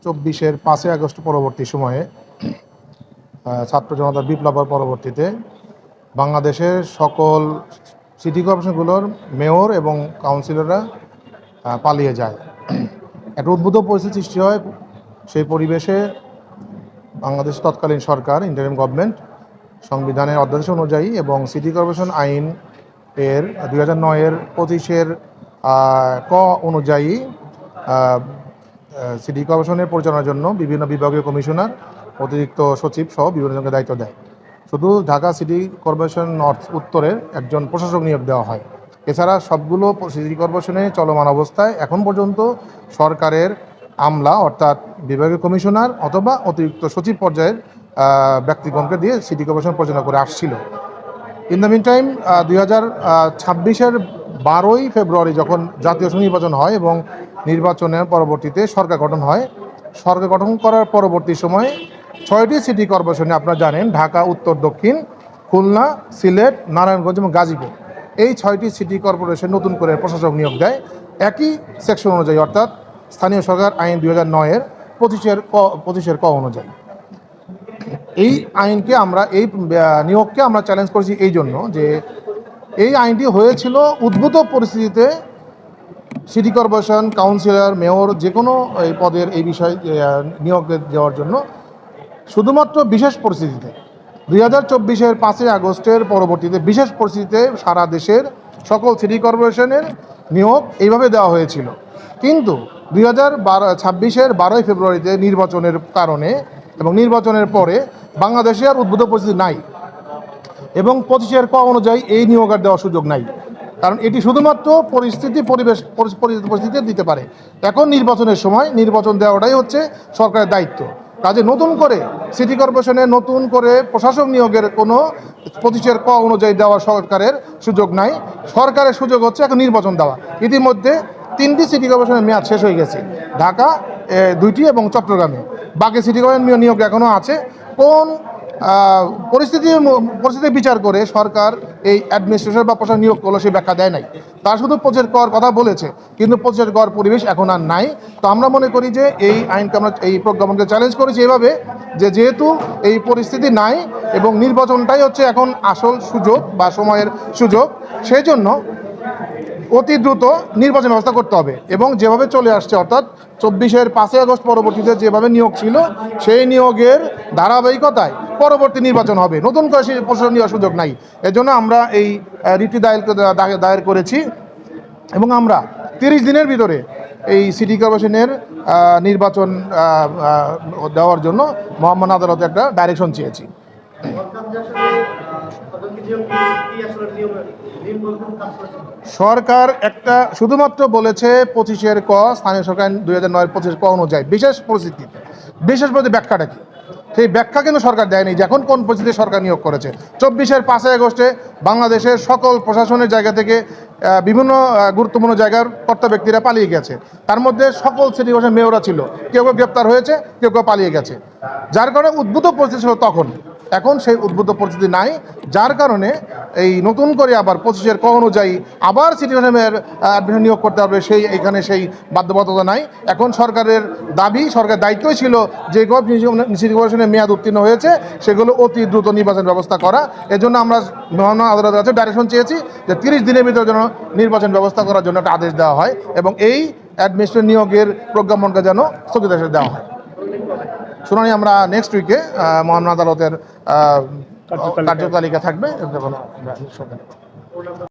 2024-এর 5ই August পরবর্তী সময়ে ছাত্র জনতার বিপ্লবের পরবর্তীতে বাংলাদেশের সকল সিটি কর্পোরেশনগুলোর মেয়র এবং কাউন্সিলররা পালিয়ে যায়। একটা উদ্ভূত পরিস্থিতি সৃষ্টি হয়। সেই পরিবেশে বাংলাদেশ তৎকালীন সরকার, ইন্টারিম গভর্নমেন্ট, সংবিধানের অধ্যাদেশ অনুযায়ী এবং সিটি কর্পোরেশন আইন এর 2009-এর 25-এর ক অনুযায়ী সিটি কর্পোরেশনের পরিচালনার জন্য বিভিন্ন বিভাগীয় কমিশনার, অতিরিক্ত সচিব সহ বিভিন্ন জনকে দায়িত্ব দেয়। শুধু ঢাকা সিটি কর্পোরেশন নর্থ উত্তরের একজন প্রশাসক নিয়োগ দেওয়া হয়। এছাড়া সবগুলো সিটি কর্পোরেশনে চলমান অবস্থায় এখন পর্যন্ত সরকারের আমলা অর্থাৎ বিভাগীয় কমিশনার অথবা অতিরিক্ত সচিব পর্যায়ের ব্যক্তিগণকে দিয়ে সিটি কর্পোরেশন পরিচালনা করে আসছিল। ইন দ্য মিন টাইম 2026-এর 12ই ফেব্রুয়ারি যখন জাতীয় নির্বাচন হয় এবং নির্বাচনের পরবর্তীতে সরকার গঠন হয়, সরকার গঠন করার পরবর্তী সময়ে 6টি সিটি কর্পোরেশনে আপনারা জানেন ঢাকা উত্তর দক্ষিণ, খুলনা, সিলেট, নারায়ণগঞ্জ এবং গাজীপুর, এই 6টি সিটি কর্পোরেশন নতুন করে প্রশাসক নিয়োগ দেয় একই সেকশন অনুযায়ী, অর্থাৎ স্থানীয় সরকার আইন 2009-এর 25-এর ক অনুযায়ী। এই আইনকে আমরা নিয়োগকে আমরা চ্যালেঞ্জ করেছি এই জন্য যে এই আইনটি হয়েছিল উদ্ভূত পরিস্থিতিতে সিটি কর্পোরেশন, কাউন্সিলর, মেয়র যে কোনো এই পদের এই বিষয়ে নিয়োগ দেওয়ার জন্য শুধুমাত্র বিশেষ পরিস্থিতিতে 2024-এর 5ই আগস্টের পরবর্তীতে বিশেষ পরিস্থিতিতে সারা দেশের সকল সিটি কর্পোরেশনের নিয়োগ এইভাবে দেওয়া হয়েছিল। কিন্তু 2026-এর 12ই ফেব্রুয়ারিতে নির্বাচনের কারণে এবং নির্বাচনের পরে বাংলাদেশে আর উদ্ভূত পরিস্থিতি নাই এবং 25-এর ক অনুযায়ী এই নিয়োগ আর দেওয়ার সুযোগ নাই, কারণ এটি শুধুমাত্র পরিস্থিতি দিতে পারে। এখন নির্বাচনের সময় নির্বাচন দেওয়াটাই হচ্ছে সরকারের দায়িত্ব। কাজে নতুন করে সিটি কর্পোরেশনে নতুন করে প্রশাসক নিয়োগের কোনো 25-এর ক অনুযায়ী দেওয়া সরকারের সুযোগ নাই। সরকারের সুযোগ হচ্ছে এখন নির্বাচন দেওয়া। ইতিমধ্যে 3টি সিটি কর্পোরেশনের মেয়াদ শেষ হয়ে গেছে, ঢাকা 2টি এবং চট্টগ্রামে। বাকি সিটি কর্পোরেশন নিয়োগ এখনও আছে। কোন পরিস্থিতি বিচার করে সরকার এই অ্যাডমিনিস্ট্রেশন বা প্রশাসন নিয়োগ করলো সেই ব্যাখ্যা দেয় নাই। তারা শুধু 25-এর কর কথা বলেছে, কিন্তু 25-এর কর পরিবেশ এখন আর নাই। তো আমরা মনে করি যে এই আইনকে আমরা এই প্রজ্ঞাপনকে চ্যালেঞ্জ করেছি এভাবে যে যেহেতু এই পরিস্থিতি নাই এবং নির্বাচনটাই হচ্ছে এখন আসল সুযোগ বা সময়ের সুযোগ, সেই জন্য অতি দ্রুত নির্বাচন ব্যবস্থা করতে হবে এবং যেভাবে চলে আসছে অর্থাৎ 24-এর 5ই আগস্ট পরবর্তীতে যেভাবে নিয়োগ ছিল সেই নিয়োগের ধারাবাহিকতায় পরবর্তী নির্বাচন হবে, নতুন করে সেই প্রশাসন নেওয়ার সুযোগ নাই। এজন্য আমরা এই রিটটি দায়ের করেছি এবং আমরা 30 দিনের ভিতরে এই সিটি কর্পোরেশনের নির্বাচন দেওয়ার জন্য মহামান্য আদালতে একটা ডাইরেকশন চেয়েছি। সরকার একটা শুধুমাত্র বলেছে 25-এর ক, স্থানীয় সরকার 2009-এর 25-এর ক অনুযায়ী বিশেষ পরিস্থিতিতে। বিশেষ পরিস্থিতি ব্যাখ্যাটা কি, সেই ব্যাখ্যা কিন্তু সরকার দেয়নি যে এখন কোন পরিস্থিতিতে সরকার নিয়োগ করেছে। 24-এর 5ই আগস্টে বাংলাদেশের সকল প্রশাসনের জায়গা থেকে বিভিন্ন গুরুত্বপূর্ণ জায়গার কর্তা ব্যক্তিরা পালিয়ে গেছে। তার মধ্যে সকল সিটি কর্পোরেশন মেয়ররা ছিল, কেউ কেউ গ্রেপ্তার হয়েছে, কেউ কেউ পালিয়ে গেছে। যার কারণে উদ্ভূত পরিস্থিতি ছিল তখন, এখন সেই উদ্ভূত পরিস্থিতি নাই। যার কারণে এই নতুন করে আবার 25-এর ক অনুযায়ী আবার সিটি কর্পোরেশনের অ্যাডমিশন নিয়োগ করতে হবে, এখানে সেই বাধ্যবাধকতা নাই। এখন সরকারের দাবি, সরকারের দায়িত্বই ছিল যে সিটি কর্পোরেশনের মেয়াদ উত্তীর্ণ হয়েছে সেগুলো অতি দ্রুত নির্বাচন ব্যবস্থা করা। এজন্য আমরা মহামান্য আদালতের কাছে ডাইরেকশন চেয়েছি যে 30 দিনের ভিতরে যেন নির্বাচন ব্যবস্থা করার জন্য একটা আদেশ দেওয়া হয় এবং এই অ্যাডমিনিস্ট্রেশন নিয়োগের প্রজ্ঞাপনকে যেন স্থগিতাদেশ দেওয়া হয়। শুনানি আমরা নেক্সট উইকে মহামান্য আদালতের কার্যতালিকা থাকবে।